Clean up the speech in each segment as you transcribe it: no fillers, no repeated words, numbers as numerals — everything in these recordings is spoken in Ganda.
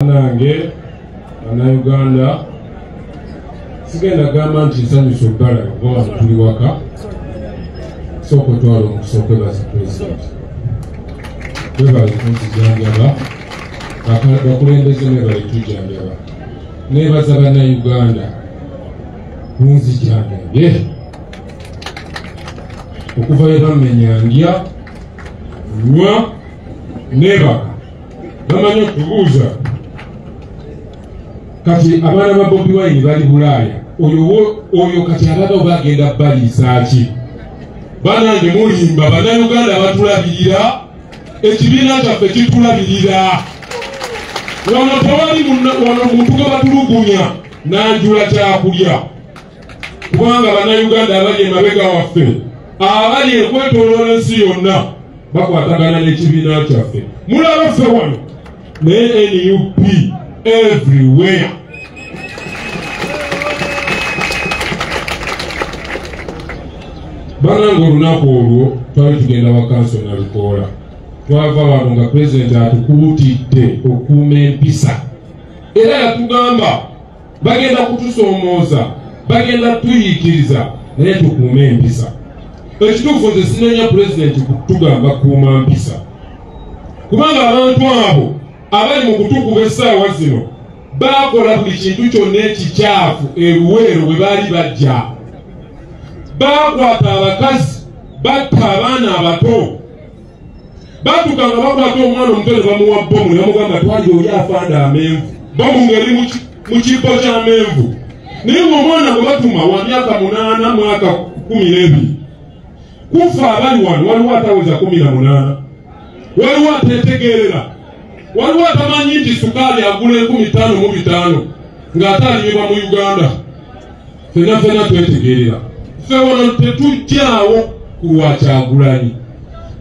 nange ana Uganda sigenda gamba nti nsanyusa obbala kuba tuli waka sooka otwala omukisa okwebaza president webale kunzijanjaba bakulembeze nebale tujanjaba nebaza bannayuganda kunzijanjabye okuva we bamenya ndya nywa nebaka bamanyi okubuuza kati abaana ba Bobi Wine bali Bulaaya oyo kati abaga bagenda baliisa ki banange mulimba bannayuganda batulabirira ekibiina kyaffe kitulabirira wano tewali wano omuntu gwe batulugunya nanjula kyakulya kubanga bannayuganda abali emabega waffe abali ekwetooloola ensi yonna bakwatagana n'ekibiina kyaffe mulaba ffe wano naye NUP everywhere. Banango olunaku olwo twali tugenda wakanso na Lukoola twava wano nga president atukuutidde okuuma empisa era yatugamba bagenda kutusoomooza bagenda tuyiikiriza naye tukuume empisa. Ekituufu nze sinenya president kutugamba kuuma mpisa kubanga abantu abo abali mu kutukuba essaawa zino bakola buli kintu kyonna ekikyafu eruweero bwe baali bajja bakwata abakazi batta abaana abato batukanga bakwata omwana omuto ne bamuwa bomu ne bamugamba twali oli afanda amenvu bomu ngeri mu kibo ky'amenvu naye omwana gwe batuma wa myaka 8 mwaka 12 kufa abali wano waliwo ataweza 18 waliwo atetegerera waliwo atamanyi nti sukaali agula 15,500 ng'ate alimibwa mu Uganda fena twetegerera ffe wano tetujjaawo ku lwa Kyagulanyi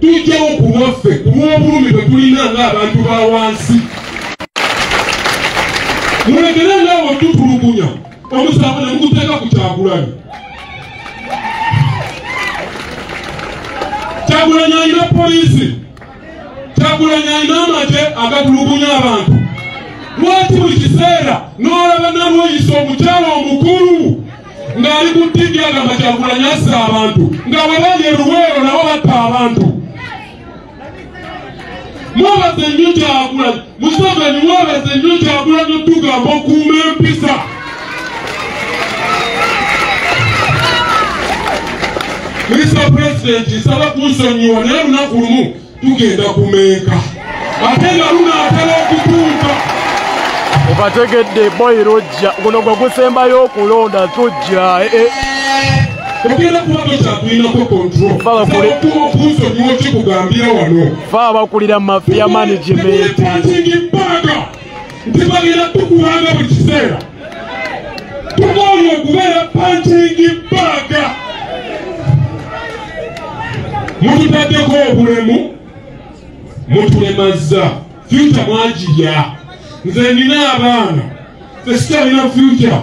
tujjawo ku lwaffe ku lw'obulumi bwe tulina ng'abantu ba wansi mulegere ngaawo tutulugunya omusango ne muguteeka ku Kyagulanyi. Kyagulanyi alina poliisi Kyagulanyi alina amagye agatulugunya abantu lwaki buli kiseera n'olaba nalwoyisa omukyala omukulu ng'ali ku TV agamba Kyagulanyi assa abantu nga bwe bali eruweero nabo batta abantu. Mwebaze nnyo Kyagulanyi Museveni mwebaze nnyo Kyagulanyi otugamba okuuma empisa. Mr. President nsaba kunsonyiwa naye lunaku lumu tugenda kumeeka ate nga lunaatera okutuuka. Obategedde boyiro ojja guno gwe gusembayo okulonda tujja ogenda kuba tokyatulinako control kunsonyiwa kikugambira wano fa abakulira mafia management punching bag nti bagenda tukubanga buli kiseera tugoolya okubeera punching bag. Mututaddeko obulemu mutulemaza future mwagirya nze nina abaana nze sikyalina future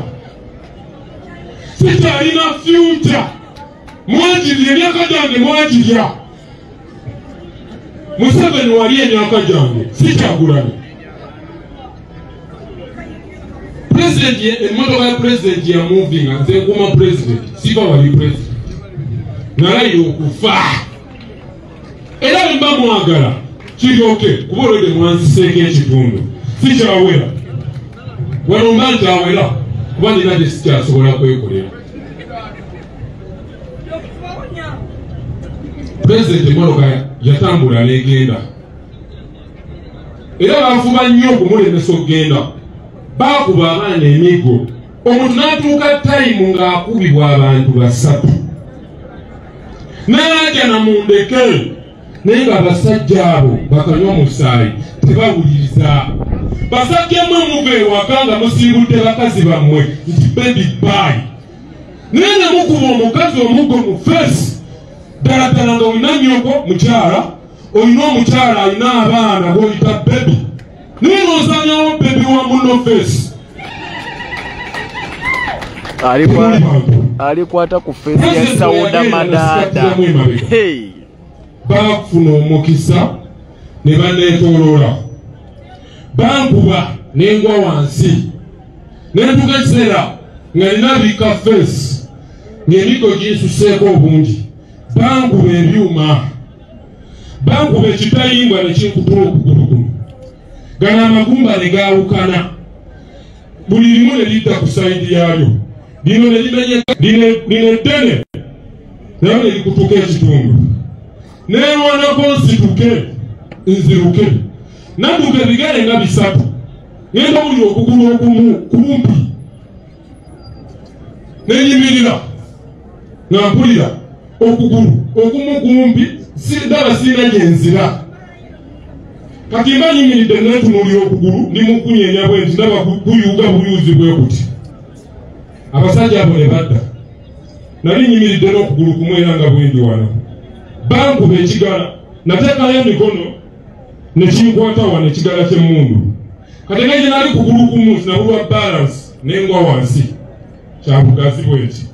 mwagirya emyaka gyange mwagirya. Museveni wali emyaka gyange si Kyagulanyi. President emmotoka ya president ya moving nze nkuma president siba wali president nalayira okufa era mba mwagala kiryoke kuba olwedde mwanziseeko ekitundu sikyawera wano mba nkyawera kuba nina gye sikyasobola kwekolera. President emmotoka yatambula n'egenda era bafuba nnyo okumulemesa okgenda baakuba abaana emigo omuntu n'atuuka tayimu ng'akubibwa abantu 3 n'ajja namundeke naye nga basajja abo bakanywa musaayi tebawuliriza. Basajja mmwe muva ewaka nga musiibudde bakazi bammwe nti baby bye naye ne mukuba omukazi omuggo mu feesi ddala nga olina nnyoko mukyala olina omukyala alina abaana b'oyita baby naye n'osanyawo baby wa munno feesi alikwata ku feesi ya Sawuda Madada. Baafuna omukisa ne baneetooloola bankuba nengwa wansi nentuka ekiseera nga nina bika fesi ng'emiko ginsuseeko obungi bankuba ebyuma bankuba ekitayimbwa nekinkutula okugulu kuno gana amagumba ne gaawukana buli limu ne lidda ku sayidi yaalyo lino ne limenyeka lino eddene nayo ne likutuka ekitundu neerwanako nsituke nziruke nadduka ebigere nga bisatu ngenda buli okugulu okumu kumpi nenyimirira nga mpulira okugulu okumu kumpi ndaba sirina gyenzira kati mba nyimiridde netunuulira okugulu ndimukunyenya bwe nti ndaba guyuga buyuzi bwe kuti abasajja abo ne badda nali nyimiridde n'okugulu kumu era nga bwendi wano bankuba ekigala nateekayo emikono nekinkwata wano ekigala ky'emmundu kati naye nali kugulu kumu sinabulwa balance nengwa wansi kyabugazi bweki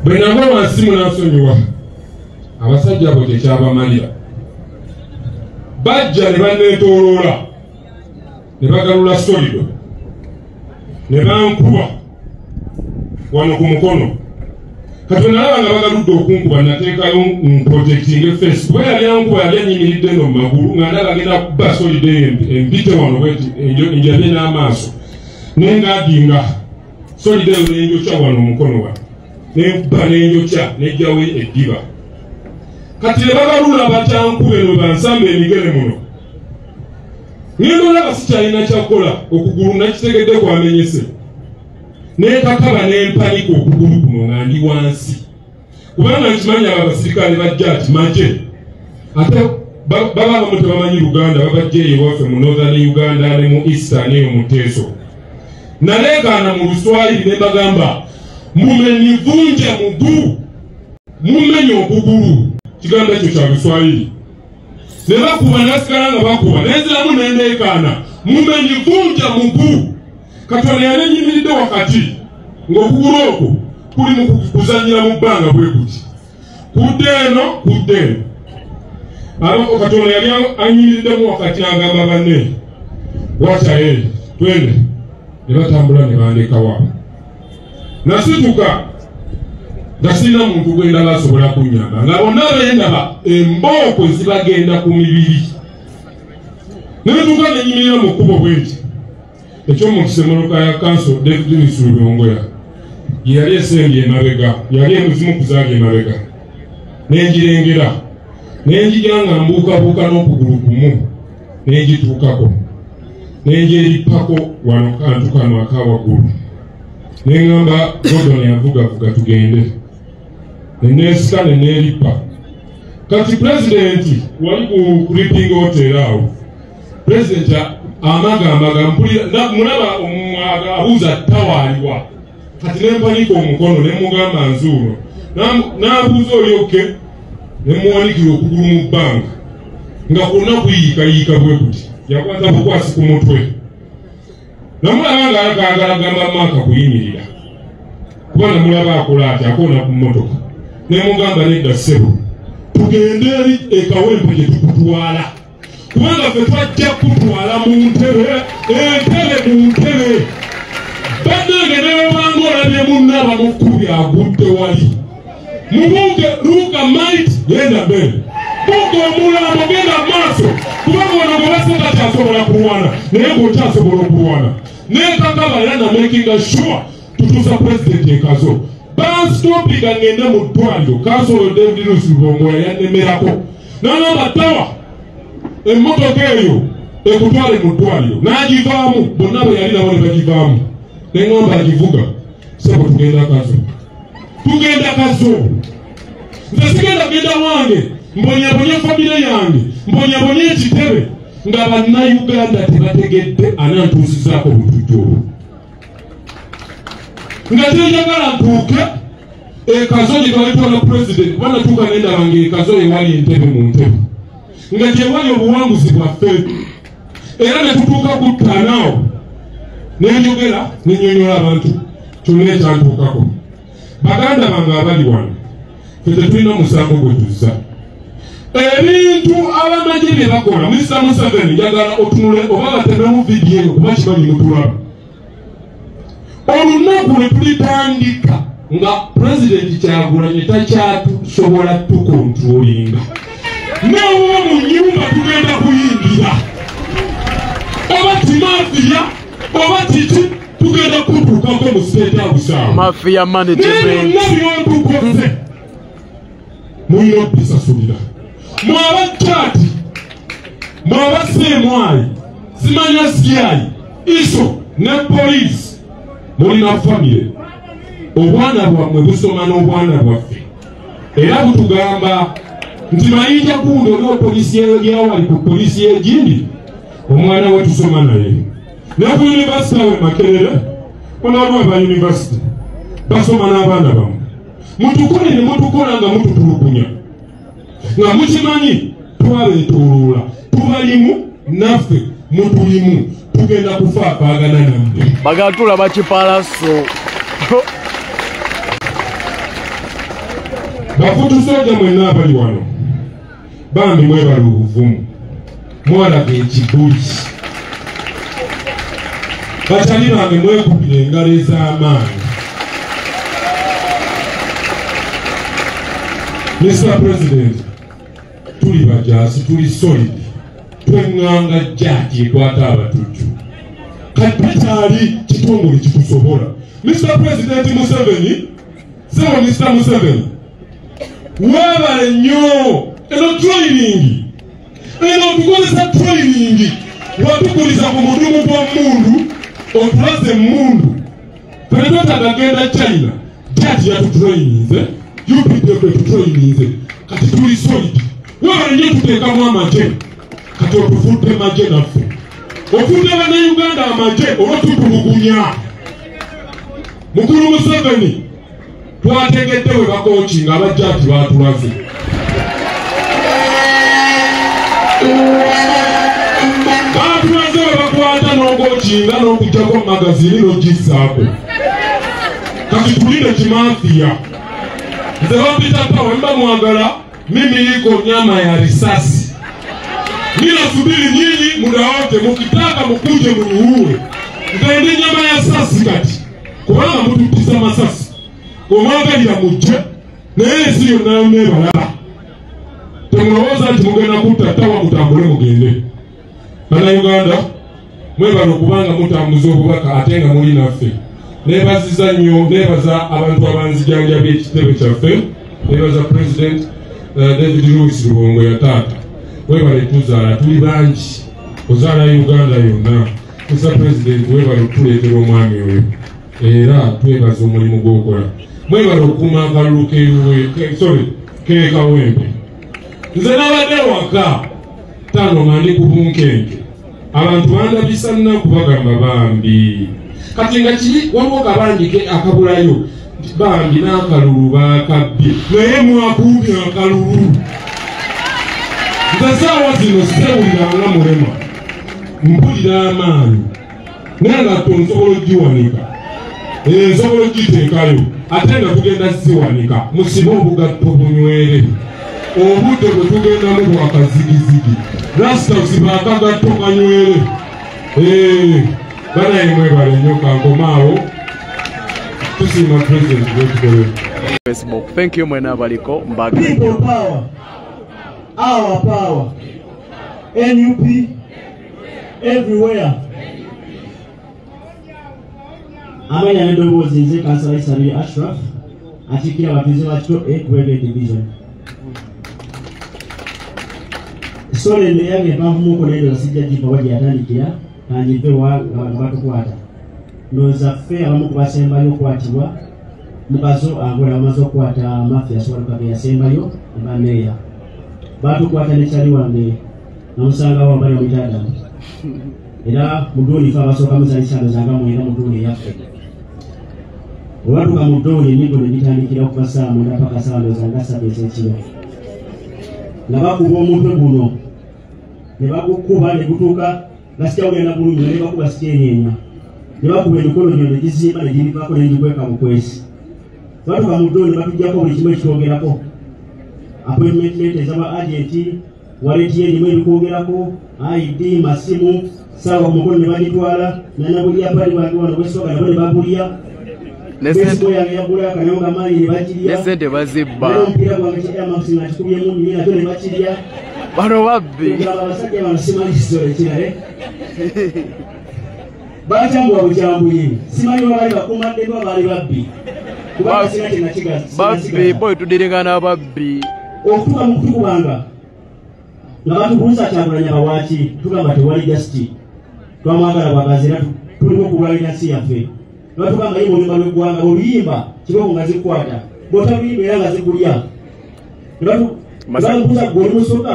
bwe nava wansi munansonyiwa abasajja abo tekyabamalira bajja ne banneetooloola ne bagalula solido ne bankuba wano ku mukono kati nalaba nga bagaludde okunkuba nateekayo nprojecting efesi kuba yali ankuba yali anyimiridde no mu magulu nga ndaba agenda kuba solido empite wano bweti enjabe n'amaaso naye ngaadinga solido eyo nenjokya wano omukono wano nenkuba nenjokya nejjawo eddiba kati ne bagalula batyankube no bansamba emigere muno ngendo olaba sikyalina kyakola okugulu nakitegedde kwamenyese nekakaba nempanika okugulu kuno nga ndi wansi kubanga nkimanyi abo abasirikale bajja ati maje ate baba bamu tebamanyi Luganda babajja ewaffe mu Northern Uganda ne mu Eastern eyo mu Teso naleekaana mu Luswayiri ne bagamba mumenivunja muguu mumenye okugulu kigambo ekyo kya Luswayiri ne bakuba nasigala nga bakuba nenziramu nendeekaana mumenivunja muguu Katonda yannyimiridde wakati ng'okugulu okwo kuli mu kuzannyira mu bbanga bwe kuti kudde eno abo Katonda yali annyimiriddemu wakati agamba banne watya twende ne batambula ne bandeka waabo nasituka nga sirina muntu gwendala asobola kunnyamba nga bonna beendaba embooko zibagenda ku mibiri ne betuuka nenyimirira mu kkubo bwenti ekyomukisemoloka ya kanso David Nsuubongoya yali esembye emabega yali emuzimu kuzaali emabega nenjirengera nenjija nga mbuukabuuka n'okugulu kumu nenjituukako nenjeripako wano kantu kano akawaggulu neŋŋamba Gordon yavugavuga tugende neneesika neneeripa kati pulezidenti wali ku Creeping Hotel awo pulezidenti amagamba mpulira mulaba omwaga abuuza tawaaliwa kati nempanika omukono nemugamba nzuuno n'abuuza olyoke nemuwanikira okugulu mu bbanga nga kwonna kuyiikayiika bwe kuti yakwata bukwasi ku mutwe namulaba ng'agala gamba maaka kuyimirira kuba namulaba akola ati akoona ku mmotoka nemugamba nedda ssebo tugende eri ekawempe gye tukutwala kubanga ffe twajja kutwala mu ntebe entebe mu ntebe bannange nebabanga olabye munne abamukkubi agudde wali mubunge luuka might genda mbere bunge omulambo genda maaso kubanga wano gwe base takyasobola kulwana naye ng'okyasobola okulwana nekakaba era namakinga sure tutuusa pulezidenti ekazo banstopinga ngende mu ddwaliro kansolo David Nsuubongoya yannemerako nagamba tawa emmotoka eyo ekutwale mu ddwaliro n'agivaamu bonna bwe yali nabo ne bagivaamu neŋŋamba agivuga sebo tugenda kazo nze sigenda genda wange mbonyabonye famire yange mbonyabonye ekitebe nga bannayuganda tebategedde anantuusizaako obutujju obwo nga teyagala ntuuke ekazo gye balitwala pulezidenti kuba natuuka nendaba ng'ekazo ewali entebe mu ntebe nga gyewali obuwanguzi bwaffe era ne tutuuka ku ttanawo nenjogera nenyonyola abantu kyonna ekyantuukako. Baganda bange abali wano ffe tetulina musango gwe tuzza. Ebintu abamagye bye bakola Mr. Museveni njagala otunule oba batembemu vidiyo eyo kuba kimanyi mutulaba. Olunaku lwe tulitandika nga Pulezidenti Kyagulanyi takyatusobola tukontrolinga. N'oba mu nnyumba tugenda kuyingira. Oba timafiya oba kiki tugenda kutuukako mu State House awo. Mafia management. Naye byonna byontukoze mulina okubisasulira. Mwabakyaati mwabaseemwayi simanya siyayi iso ne poliisi mulina famire. Obwana bwammwe busoma n'obwana bwaffe era butugamba nti mayinja gundi oliwo poliisi eryawali ku poliisi egindi omwana we tusoma naye ne ku yunivasite awe Makerere onalwa aba yunivasite basoma n'abaana bammwe. Mutukole ne mutukola nga mututulukunya nga mukimanyi twabetooloola tubalimu naffe mutulimu tugenda kufaakaagana nammwe. Bagatula bakipalaso. Bafutusooja mwenna abali wano bambi mwebala obuvumu mwalaga ekibuli. Bakyali bange mwekubira engalo ez'amaanyi. Mr. President, tuli bajaasi tuli solid twenganga jjaati ekwata abatujju kati kyali kitongole kitusobola. Mr. President Museveni sebo Mr. Museveni webale nnyo eno training eno tukozesa training watukuliza ku mudumu gwa mundu otulaze mundu twetwetaga genda China jjaati yatutraininze UPDF tutraininze kati tuli solid. Webale nnyo tuteekamu amagye kati otufudde magye naffe ofudde bannayuganda amagye olwatutulugunya. Mukulu Museveni twategedde we bakochi nga abajjaati baatulaze. Baatulaze we bakwata n'ogokinga n'okuggyako magazini n'ogissaako. Kati tulinde kimafiya. Nze bapita pawe mba mwagala mimi iko nyama ya risasi. Ninasubiri nyinyi muda wote mukitaka mukuje mniue. Ntaende nyama ya sasi kati. Kubanga mutupisa masasi. Omwagalira mujje naye si yonna yonna ebalaba. Temulowooza nti mugenda kutta tawa mutambule mugende. Bannayuganda mwebala okubanga mutambuza obubaka ate nga muli naffe. Neebaziza nnyo neebaza abantu abanzijanjabya ekitebe kyaffe. Neebaza President David Lewis Lubongo ya taata. Webale tuzaala tuli bangi ozaala Uganda yonna. Mr. President webale okutuleetera omwami oyo era twebaza omulimu gw'okola. Mwebale okuuma akalulu k'ekawempe. Nze nabadde waka tano nga ndi ku bunkenke abantu bandabisa nnaku bagamba bambi kati nga kiri waliwo kabandike akabulayo bambi n'akalulu bakabbye naye mwakuumye akalulu. Nze saawa zino sewuliranga mulema mpulira amaanyi naye nga tonsobola ogiwanika nsobola ogiteekayo ate nga tugenda siwanika musibe obugatto bunywere obudde bwe tugendamu bwakazigizigi rasita siba akagatto kanywere. Banaye mwebale nnyo kankomaawo tusiima President w'etukolera. Facebook. Thank you mwena abaliko mbaga. People power. Our power. NUP everywhere. Amenya nedoboozi nze Kansala Isabel Ashraf atikira abatuuze ba Kito Brigade Division. Sole ne yange bavumu lero sijja jipa waje yatandikira kanjive wa batukwata. Noza fe abamu kubasembayo kwatibwa mubazo agola amazo kwata mafia swala kabe yasembayo bameya. Batukwata ne kyali wange namusanga wa bali mutada. Era mudoni fa basoka muzalisha zanga mwera mudoni yaffe. Watu kama mudoni nigo nitandikira okubasa mwenda paka sawa zanga sabese kino. Nabakuba omuntu guno ne bakukuba ne gutuka basijja ogenda bulungi ne bakuba sikenyenya nebakuba emikono gyo negizimba negirivako nengikweka mukwesi batuka mu ddo ne batujjako buli kimu ekitwogerako appointment letter z'aba agenti waleti erimu ebikwogerako ID masimu sawa mukono ne bagitwala nanabulya pali bantu wano bwesoga nabo ne babulya nesente yange yagula akanyonga maanyi ne bakirya nesente bazibba omupiira gwange kyamakusi nga kikubyemu nnimi nakyo ne bakirya bano babbi abasajja bano simanyi kisolo ekirale bakyambuwa bukyambuli simanyi babaali bakumadde ba baali babbi kubanga sina kyenakigaza babbi boy tudirigana babbi okutuuka mu kutukubanga nga batubuuza Kyagulanyi abawaaki tugamba tewali jasiti twamwagala bwagazi era tulimu okulwalira nsi yaffe nebatugamba yimba oluyimba lw'eggwanga oluyimba kiboko nga zikwata bw'otabuyimba era nga zikulya nebabuuza gwe oli musoka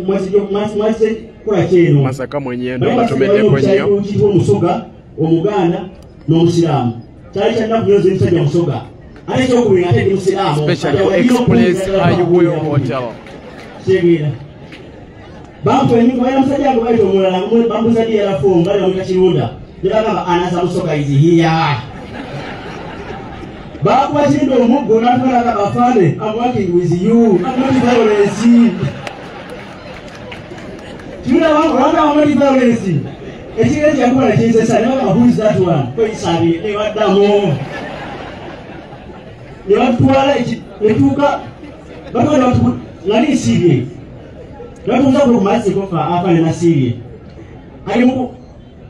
musika mwaze kola kyeno Masaka mwenyendo batumenyeko nnyo kiriwo omusoga omuganda n'omusiraamu kyali kyalina kunyoza emisajja musoga ate ekyokubiri ate ndi musiraamu special express highway hotel kyegera bampa enyumba bayina musajja wange baita omulala bambuza diyala fomu bali bamwita kirunda ne bagamba anasa musoga is here bakuba kirinda omuggo n'atukalaka bafaane I'm working with you I'm not violence kirinda wanga I'm not violence ekigere kyakuba nekinsesa ne bagamba who is that one kweyisabi ne baddamu ne batutwala netuuka batwala nga nisiibye nebatunza ku mazzi kofa afane nasiibye ali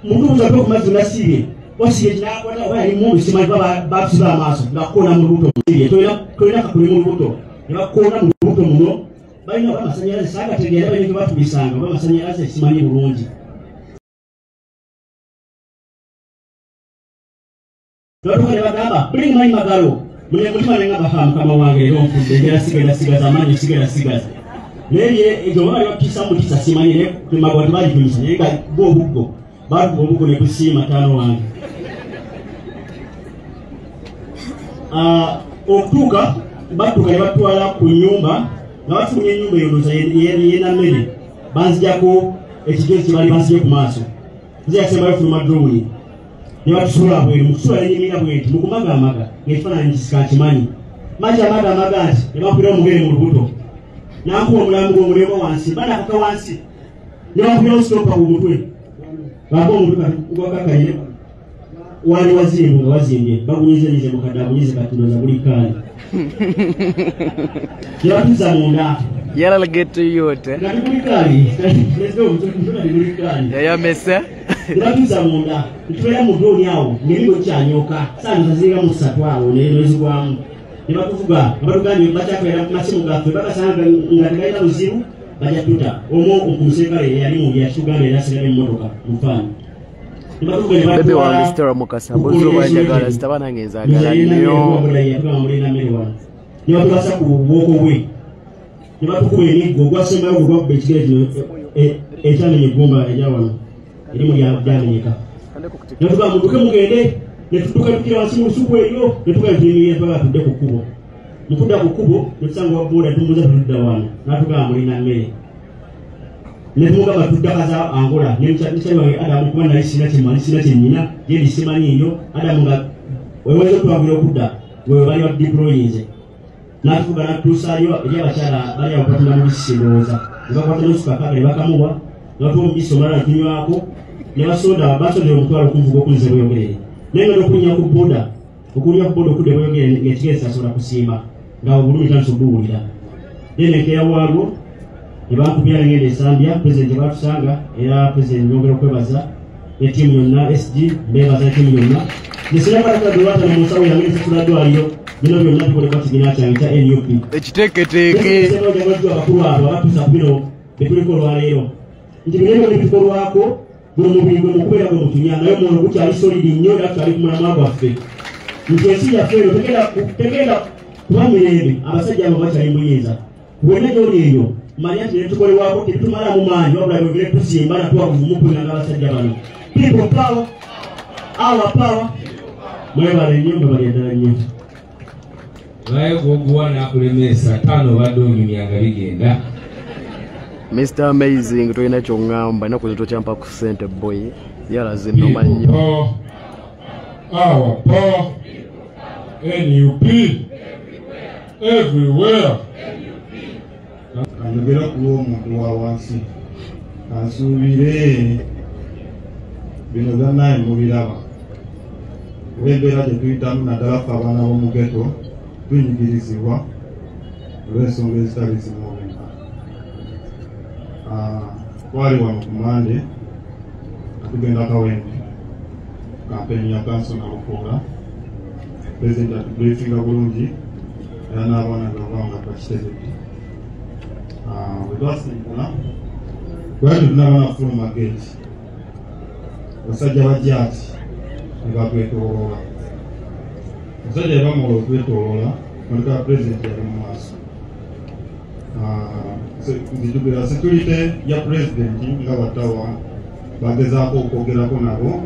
mutuuza ku mazzi nasiibye wasiibye kinakwata oba yali mundu simanyi batusiba amaaso ngakkoona mu lubuto musiibye tolina kakuli mu lubuto ne bakkoona mu lubuto muno balina oba amasanyalaze saagategeera balina gebatubisanga oba amasanyalaze simanyi bulungi nebatuuka ne bagamba buli manyi magalo mutima nengamba fa mukama wange era onfudde njala sigasigaza amaanyi sigasigaza naye ekyo bali batisa mutisa simanyire tumagwa tebagitumisa naye nga bwobuggo bakuba obuggo ne kusiima taano wange okutuuka batuuka ne batwala ku nnyumba nga bafunye ennyumba eyonoza yena mmere banzijako ekigezi kyebali banzije ku maaso nze yasembayo fuluma drowuni ne batusula bweri mukusula nenyimira bwenti mukumagamaga ng'ekifaananyi kisikakimanyi maji amagamaga nti ne bakubira omugere mu lubuto nakuwa omulambo gw'omulema wansi banakaka wansi ne bakubira ostopa ku mutwe baba omutwe gwakakaire wali wazimbu nga wazimbye bagunyizenyize mukadde agunyize katindoza buli kaali ne batuza munda yaralagetiyote nga tibuli kaali mutwe buli kaali yayamese nebatuza munda nitubeera mu droni awo ng'emigo kyanyoka saano zaziringa mu 3 awo nezigwamu ne batuvuga nga batugambye bakyakolera ku masimu gaffe bakasanga nga tegalina buzibu bajja tuta omwo okumusirikale yali mu byakitugambye era asigale mu motoka mufaani bebe wange sitera mukasa bozoba njagala sitabana ngenzagala nnyo ne batubasa ku bwoko bwe ne batukuba emiggo ogwasembayo gwebakuba ekigere kino ekyamenya eggumba ejawano erimu lyamenyeka netugaa muduke mugende netutuka tukira wansi mu lusuku eryo netugaa tuyimirire mpaka tudde ku kkubo mukudda ku kkubo netusanga wabuuda tumubuza tutudda wano natugaa mulina mmere netumugamba tuddakaza Angola nemukyali wange Adamu kuba nali sina kyemali sina kyennyina yendi simanyi eyo Adamu nga weweza otwagire okudda wewe bali badiployinze natuvuga natutusaayo eri abakyala bali awopatula mu bisisi ndowooza nebakwata nosukakaka ne bakamuwa nebatuwa omubisi omulala netunywako ne basondera omutwalo okunvuga okunze bweyogerere naye nga nokunya ku boda okudde bweyogere ng'ekigere sasobola kusiima nga obulumi tanso buwulira naye nekeya waalwo ne bankubira ngende esambya pulezidenti batusanga era pulezidenti nyongera okwebaza etiimu yonna SG mbebaza etiimu yonna nesinabalagadolwata nomusawo yange nesasula ddwaliro bino byonna tukolebwa kibiina kyange kya NUP ekiteeketeeke abakulu abo abatuusa ku bino betuliko olwaleero nti bino ebyo bitukolwako buli mubiri gwe mukubeera gwe mutunya naye omwoyo gukyali solidi nnyo era tukyali ku mulamwa gwaffe nti ensi yaffe eno tegenda kuba mirembe abasajja abo bakyali muyinza bwonna gyoli eyo manya nti netukolewako tebitumala mu maanyi wabula byogere tusimba natwakuvumukwina ng'abasajja bano people power our power mwebale nnyo nga bali eddala nnyo naye gwoguwa nakulemesa 5 obadde onyumyanga bigenda Mr. Amazing tolina kyoŋŋamba enaku zito kyampa ku ssente boy yalaze nnoma nnyo Our power. NUP. Everywhere. Kanjogera ku omuntu wa wansi. Kansuubire bino byonna mubiraba. Olw'embeera gye tuyitamu naddala ffe abaana b'omu ghetto tunyigirizibwa olw'ensonga ezitali zimu obenka. Twali wano ku Mande nga tugenda Kawempe kampeni ya kanso na Lukoola. Pulezidenti atubriefinga bulungi era n'abaana gavanga bakitezedde. Bwe twasinkana twali tunaabana kufuluma geeti basajja bajaati ne batwetooloola. Basajja bamala okwetooloola motoka pulezidenti yali mu maaso. Nzijukira security ya pulezidenti nga batawa bagezaako okwogerako nabo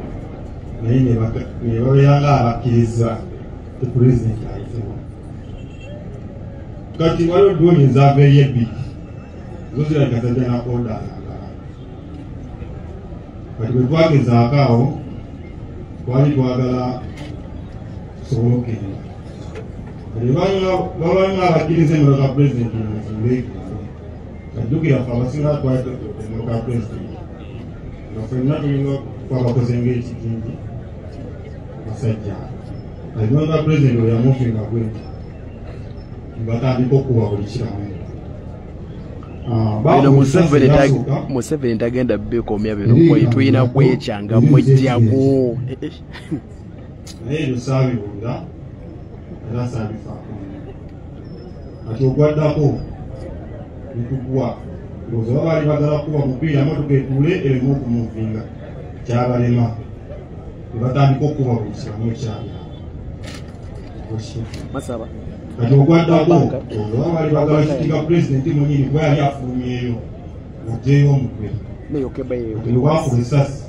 naye ne babeera abakkiriza pulezidenti ayitewo. Kati waliwo droni ezaava eri ebbiri zo zirabika zajja nakoda agala. Kati bwe twagezaako awo twali twagala tusobole okugenda. Babalina abakkiriza emmotoka pulezidenti nzimbe kajjukira ffe abasinga twali emmotoka pulezidenti nga ffenna tulinga twabakoze ng'ekigingi basajja. Kati emmotoka pulezidenti oyo yamufinga gwenti batandika okuba buli kiramu. Museveni tagenda bekomya bino tuyina kwekyanga mwejjako. Naye ebyo saabiwulira era saabifaako. Kati ogwaddako netugwa ndowooza baba baali bagala kuba mupiira motoka etuule ereme okumuvinga kyabalema ne batandika okuba buli kiramu ekyabya. Kati ogwaddako baba baali bagala kitika pulezidenti mwenyini kuba yali afulumyeyo oggyeyo omutwe kati lwakuba essasi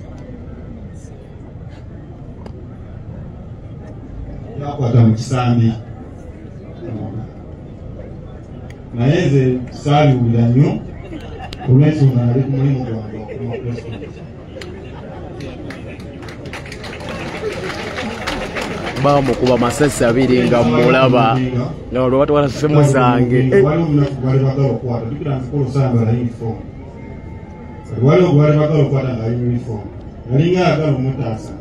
yakwata mu kisambi. Naye nze saabiwulira nnyo olw'ensonga nali ku mulimu gwange okuma pulezidenti. Bamukuba masasi abiri nga mulaba nga olwo batwala ssemu zange. Waliwo omunaku gwali bagala okukwata jukira nzikola osanga uniform. Waliwo gwali bagala okukwata nga uniform yalinga ayagala omutaasa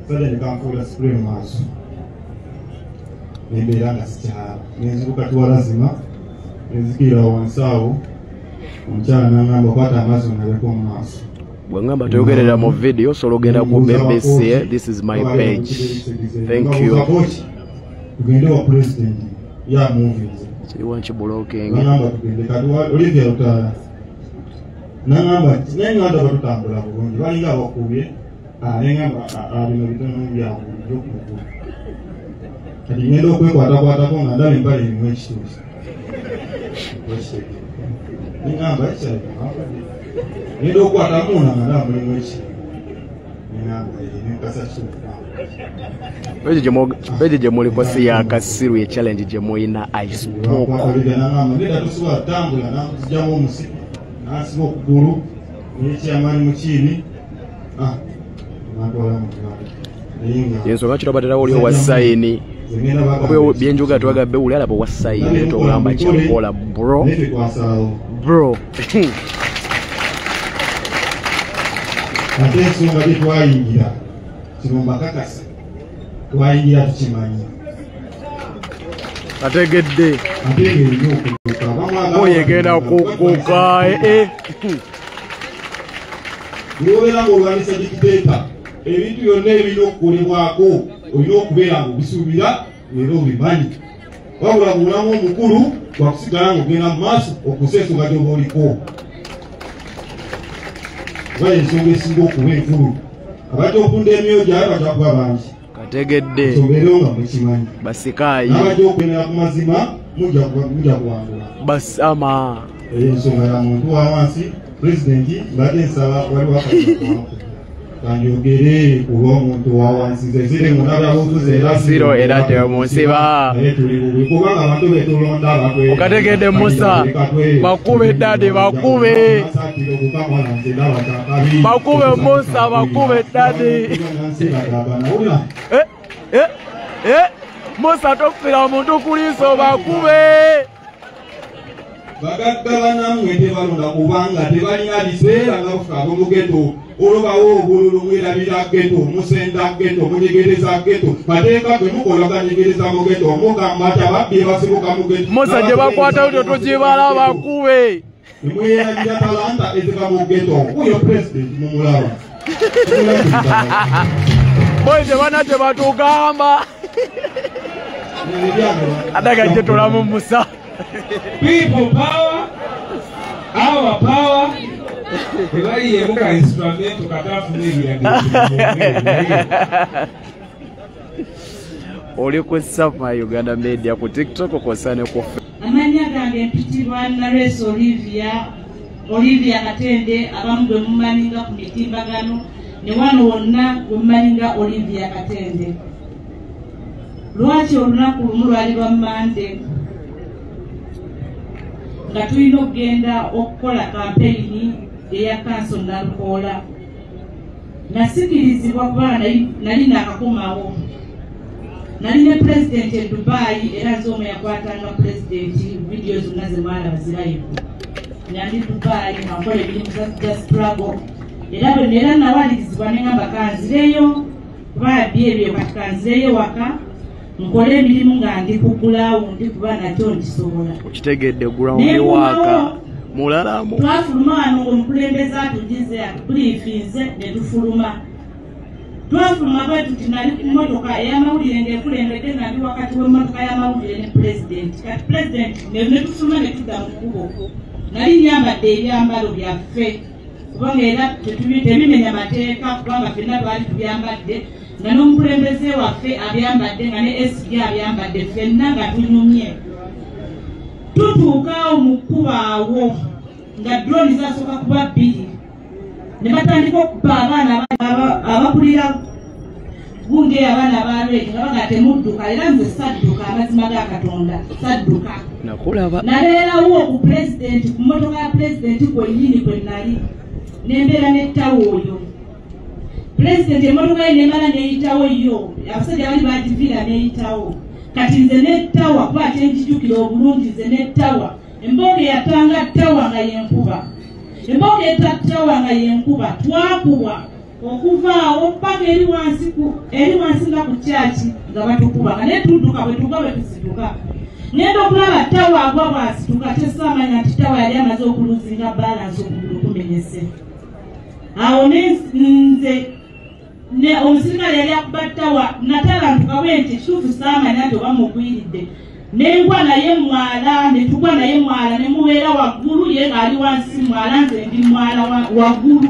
sajja ne kanfuula spray mu maaso nembeera nga sikyala nenziruka tuwalazima nenzikirira wansi awo omukyala n'angamba kwata amaaso naleko mu maaso. Bwengamba toyogerera mu video solo ogenda ku BBC. This is my page. Thank you. Tugende wa president ya movies. Kiriwa nkiblocking. Nangamba tugende kati Olivia Lutala. Nangamba nenganda batutambula bulungi balinga abakubye nengamba bino bitono byangu byokukulu. Kati ngenda okwekwatakwatako nga ndaba empale erimu ekituusi. Nengamba ekyaleka ngenda okukwata muuna nga ndaba mulimu eki. Nengamba nenkasa Peji gye muliko si ya Kasiru ye challenge gye muyina iSpoke. Ngenda tusobola tambula nakuzijjamu omusiki nasiba okugulu n'ekyamaanyi mu kiibi natwala mu yensonga kirabaterawo oli owa sayini byenjuga twagabbe uli alaba owa sayini togamba kyakola bro. Ate ensonga gye twayingira kino mbakakasa twayingira tukimanyi ategedde ate ng'erina okutuuka oyegenda kukuka ng'obeera ng'olwanisa dikiteeta ebintu byonna ebirina okukolebwako olina okubeera ng'obisuubira era obimanyi wabula mu bulamu omukulu wakusigala ng'ogenda mu maaso okusa ensonga gy'oba oliko kuba ensonga esinga okuba enkulu abajja okunda emyoyo gyabwe bajja kuba bangi kategedde nsonga nga mukimanyi basikaayi n'abajja okwenera ku mazima mujja kuwangula basama ensonga ya muntu wa wansi pulezidenti mbadde nsaba waliwo akatiwaku kanjogere olw'omuntu wa wansi nze ziri munababutuze era siro era temusiba kubanga abantu betulonda okategedde Musa bakube dade bakube Musa bakube dade Musa tofera omuntu kuliso bakube. Bagaggala namwe tebalonda kubanga tebalina biseera nga kukaaba mu ghetto. Olubawo obululu mwirabira ghetto, musenda ghetto, munyegereza ghetto. Mateeka gwe mukola ganyegereza mu ghetto, mugamba tababbi basibuka mu ghetto. Musa gye bakwata utyo tugibala bakube. Mweyanja talanta ezika mu ghetto. Uyo president mumulaba. Boy tebana tebatugamba. Adaga gye tulamu Musa. People power, our power. Tebali yemuka instrument katafune oli ku Safa Uganda Media ku TikTok kosane ku amanya gange mpitirwa Nares Olivia Katende abamu gwe mumaninga ku mitimbagano ne wano wonna gwe mumaninga Olivia Katende. Lwaki olunaku lumu lwali lwa Mande nga tulina okugenda okukola kampeyini eya kanso Nalukoola. Nasikirizibwa kuba nali nakakomawo. Nali ne president e Dubai era nze omwe yakwatanga president video zonna ze mwana bazirayo. Nali Dubai nakola ebirimu za struggle. Era nawalirizibwa ne ngamba kanzireyo kuba byebyo kati kanzireyo waka nkole emirimu nga ndi ku ground kuba nakyo nkisobola. Ukitegedde ground waka mulalamu. Twafuluma wano ng'omukulembeze atugize atubriifinze ne tufuluma. Twafuluma bwetu tinali ku mmotoka ey'amawulire ng'ekulembedde nga ndi wakati w'emmotoka y'amawulire ne president. Kati president ne tufuluma ne tudda mu kkubo. Nali nyambadde ebyambalo byaffe kubanga era tebimenya mateeka kubanga ffenna twali tubyambadde nga n'omukulembeze waffe abyambadde nga ne SG abyambadde ffenna nga tunyumye. Tutuuka mu kkubo awo nga drone zasooka kuba bbiri ne batandika okuba abaana abakulira gundi abaana balweki nga baga temudduka era nze sadduka amazima ga Katonda sadduka. Nakulaba. Naleerawo ku president ku mmotoka ya president kwennyini kwe nali nembeera n'ettawo oyo. President emmotoka ye nemala neyitawo yo abasajja bali bagiviira neyitawo. Kati nze n'ettawa kuba ate njijukira obulungi nze n'ettawa embooga eyatanga ttawa nga yenkuba. Embooga etattawa nga yenkuba twakubwa okuva awo paka eri wansi nga ku kyaki nga batukuba nga netudduka bwe tuga bwe tusituka. Ngenda okulaba ttawa agwa bwasituka tesamanya nti ttawa yali amaze okuluzinga balansi okugulu kumenyese. Awo nze ne omusirikale yali akuba ttawa natalantuka bwe nti kituufu saamanya nti oba mugwiridde. Nengwa naye mwala ne tugwa naye mwala ne mubeera waggulu ye ng'ali wansi mwala nze ndi mwala waggulu.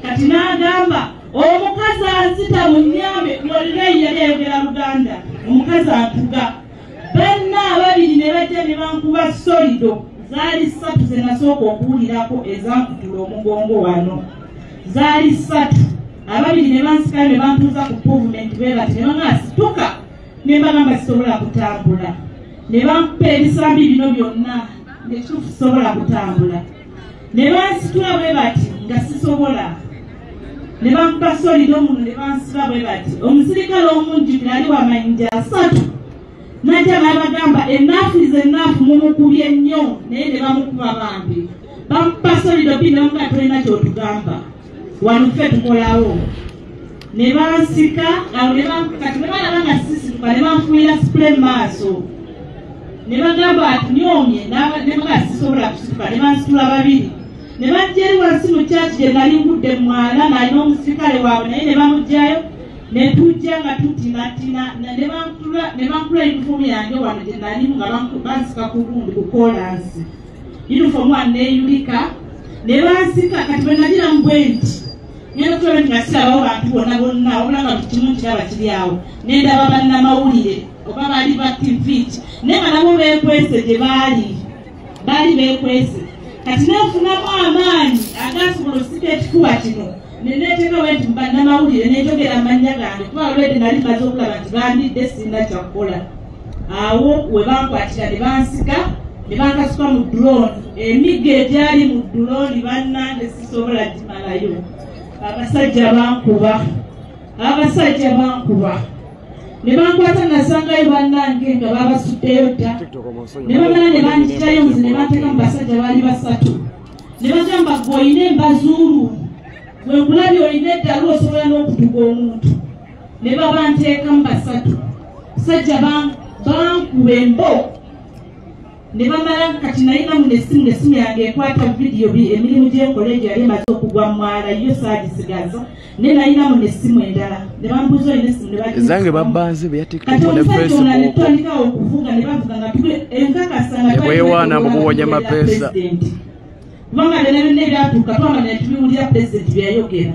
Kati n'agamba omukazi anzita mu nnyambe Lolirei yali ayogera Luganda omukazi antuga. Banna ababiri ne bajja ne bankuba solido zaali 3 ze nasooka okuwulirako ezankutula omugongo wano. Zaali 3 ababiri ne bansika ne bantuuza ku pavement bwe bati ne bangasituka ne mbagamba sisobola kutambula. Ne bankupa ebisambi bino byonna nekituufu sisobola kutambula. Ne bansitula bwe bati nga sisobola. Ne bankupa solido muno ne bansiba bwe bati. Omusirikale omunjukira ali w'amayinja 3 najja n'abagamba ennaafu ize ennaafu mumukubye nnyo naye ne bamukuba bambi. Bamukupa solido bbiri ne bamugaa tolina ky'otugamba wano ffe tukolawo. Ne bansika kati ne balaba nga sisituka ne banfuuyira spray maaso. Ne bagamba ati nyoomye ne baga sisobola kusituka ne bansitula babiri. Ne bajja eri wansi mu kyaki gye nali ngudde mwala ng'alina omusirikale waabwe naye ne bamugjayo ne tujja nga tutinatina ne bankula yunifoomu yange wano gye nalimu nga bansika ku gundi ku kolansi. Yunifoomu wano neeyulika ne bansika kati bwe nagiramu bwe nti ngenda kutola nti nga sirabawo bantu bonna bonna wabula nga kimu kiraba kiri awo. Ne ndaba bannamawulire oba baali ba TVT naye nga nabo beekwese gye baali beekwese. Kati neefunamu amaanyi agasobola osika ekifuba kino ne neeteekawo nti bannamawulire neetogera amannya gange kuba olwedde nali maze okulaba nti bandidde sinna kyakukola. Awo we bankwatira ne bansika ne bankasuka mu drone. Emigga egyali mu drone bannange sisobola gimalayo. Abasajja bankuba ne bankwata nasangayo bannange nga babasuddeyo dda ne bamala ne banjitayo nze ne banteeka mu basajja baali basatu ne bagamba gwe olina embazuulu bwe nkulabye olina eddalu osobola n'okutuga omuntu ne babanteeka mu basatu basajja bankuba embo ne bamala kati nalinamu nesimu yange ekwata vidiyo emirimu gyenkolejo yali emaze okugwa mwala yo saagisigaza ne nalinamu nesimu endala ne bambuuza olina essimu ezange babbanze bya TikTok ne Facebook netwalikawo okuvuga ne bavuga nga enkakasanga ebwewaana mu kuwonya mapesa kubanga byonna byonna ebyatuuka twamanya ne tubiwulira pulezidenti byayogera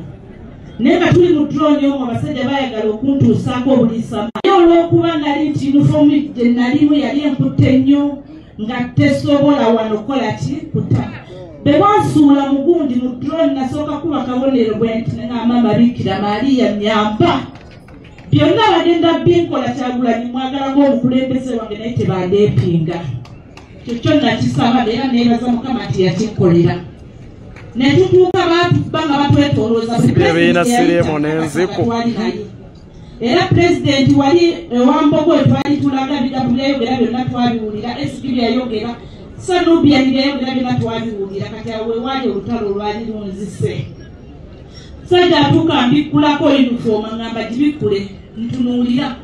naye nga tuli mu drone omwo abasajja bayagala okuntuusaako obuliisama naye olw'okuba nali nti yunifoomu gye nalimu yali enkutte nnyo nga tesobola wano kola ki kuta be wansuula mugundi mu drone nasooka kuba kabonero bwe nti nengamba Bikira Maria nyamba byonna bagenda binkola Kyagulanyi mwagala ng'omukulembeze wange naye tebandeepinga kyokyo nakisaba era neebaza Mukama nti yakinkolera ne tutuuka banga batwetolooza bebeina siremo n'enziko era pulezidenti wali ewambogo twali tulaga bigambo byayogera byonna twabiwulira SQ byayogera Sanubian byayogera byonna twabiwulira kati awo wali olutalo lwali lunzise sajja atuuka mbikkulako yunifoomu ngamba gibikkule ntunuulira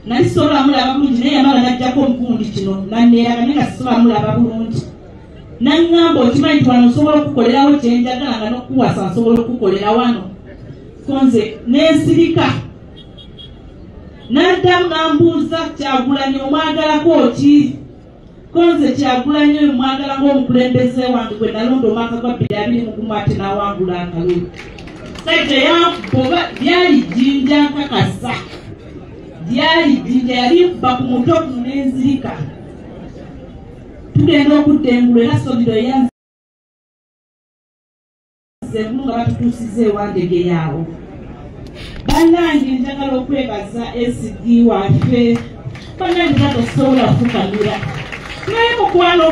nali sobola mulaba bulungi naye yamala najjako omugundi kino nanneeraga naye nga sisobola mulaba bulungi naŋŋamba okimanyi nti wano nsobola okukolerawo kyenjagala nga n'okuwasa nsobola okukolera wano konze n'ensirika n'addamu n'ambuuza Kyagulanyi omwagalako ki konze Kyagulanyi oyo mwagala ng'omukulembeze wange gwe nalonda omwaka gwa 2021 ate n'awangula akalulu sajja yankuba byali jjinja nkakasa byali jjinja yali nkuba ku mutwe kuno n'enzirika tugenda okuddengula era somero yanze nga batutuusiza ewandege yaawo bannange njagala okwebaza SG waffe bannange tatosobola kufukamira naye mukwano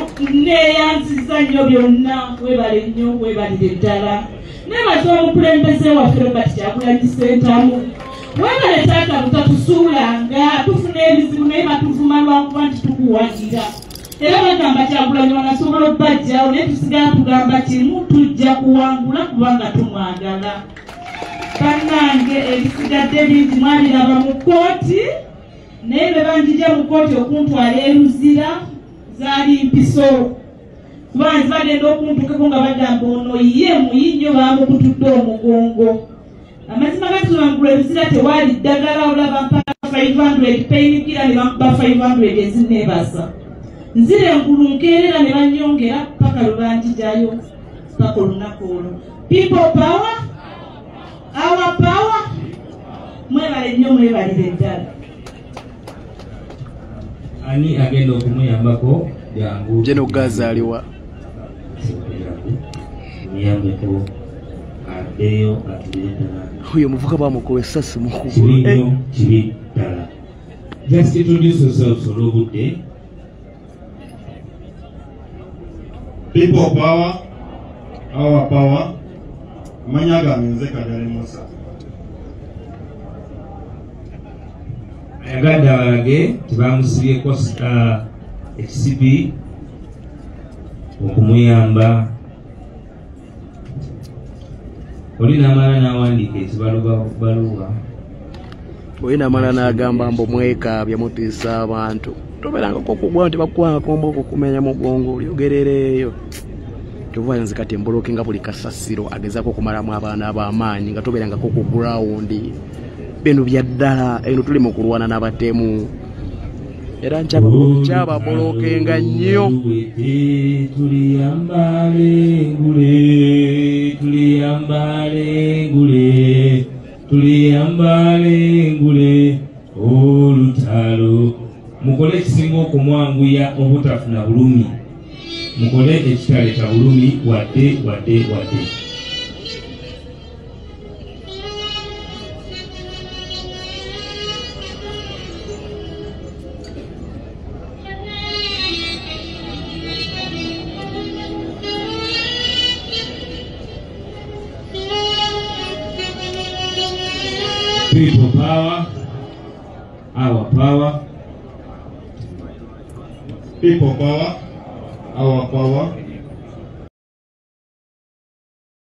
neeyanziza nnyo byonna webale nnyo webalire ddala nebaza omukulembeze waffe Robert Kyagulanyi Ssentamu webale taata butatusuulanga tufuna ebizibu naye batuvuma lwakuba nti tukuwagira era bagamba Kyagulanyi wanasobola obbajjawo naye tusigala tugamba kimu tujja kuwangula kubanga tumwagala bannange ebisigadde bingi mwabiraba mu kkooti naye be banjija mu kkooti okuntwala eruzira zaali mpiso kuba nzi bagenda okuntukako nga bagamba ono ye muyinnyo bamukutudde omugongo amazima gatulangula eruzira tewaali ddagala olaba mpaka 500 painkiller ne bamuba 500 ezineebasa nzire engulu nkeerera ne banyongera paka lwe banjijayo paka olunaku olwo people power our power mwebale nnyo mwebalire ddala ani agenda okumuyambako jangu jeno gazaaliwa muyambeko addeyo atulendala oyo muvuka bamukuwa essasi mukulu kibinyo kibi ddala just introduce yourself olw'obudde people power our power amanya gange nze Kajale Musa ayagadde abalage tebamusibyeko ekisibi okumuyamba oli namala n'awandiika ekibaluwa oyo namala n'agamba mbu mwekaabya mutiisa abantu toberangako okugwa nti bakukwangako mbooko kumenya mugongo olyogerereeyo tuvayo nzi kati emboloke nga buli kasasiro agezako okumalamu abaana ab'amaanyi nga toberangako ku gurawundi bino bya ddala eno tuli mu kulwana n'abatemu era nkyababolokenga nnyo tuliyambale ngule olutalo mukole ekisinga okumwanguya obutafuna bulumi mukole ekitale kya bulumi wadde people power power. People power. Our power.